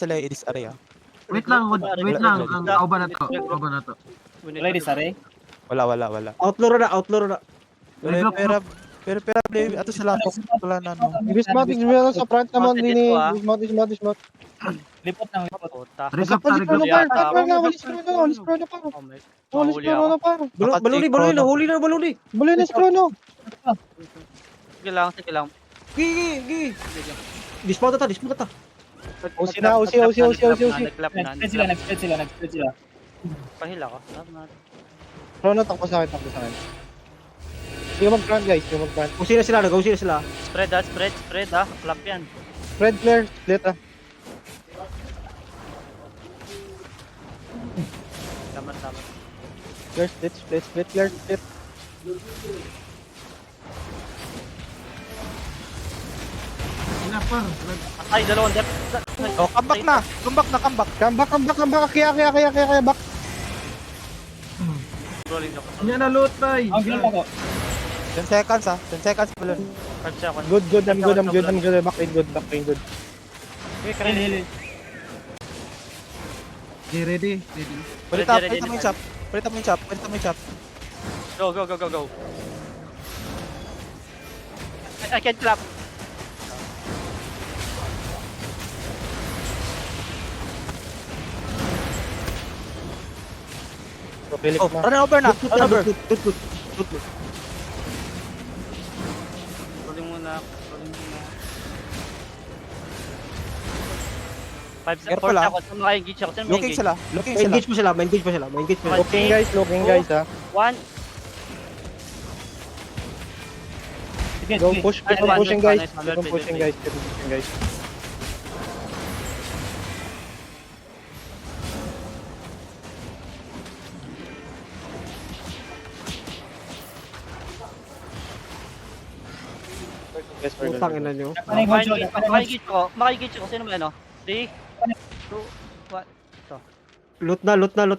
sila i this area. Wait lang, wait lang. Ang kauba na to. Kauba na to. Wala di sare. Wala. Outlaw na. Pero play ato sa latok. Wala na no. Dismount sa front naman din eh. Dismount. Lipot ng lipot. Puta. Regroup na, Walis pro regroup. na par. Walis pro na par. Oh my. Walis Mahuli pro ako. na par. Baluni, nahuli na baluni. Buli na skrono. Sige lang. Gi. Dismount ta. Usi na. Nag-clap na. Nag-spread sila. Pahila ko. Skrono, takbo sa akin. Hindi ka mag-front guys. Usi na sila, nag-usi na sila. Spread ah. Clap yan. Spread flare. Split ah. Tama. Flare split. Flare split. Ina par. Ay, dalawang depth. Oh, comeback na. Comeback. Kaya back. Rolling ako. Yan na loot tay. Ang gano'n ako. 10 seconds ah. 10 seconds balloon. 5 seconds. Good. I'm good. Back in good. Hili. Okay, ready. Palitan Ready, mo yung chop. Palitan mo yung chop. Go. I can't clap. Pilik Oh, na. run over na. Run over. Good. Rolling muna. 5 Careful, ah. seconds. Maka-engage ako. Saan may Looking engage? sila. Ma-engage pa sila. Looking guys ha. 1. Sige. Go push. Keep on pushing guys. Yes, we're Utang good. ina nyo. Maka-engage ako. Sino may ano? 3, 2, 1. Loot na.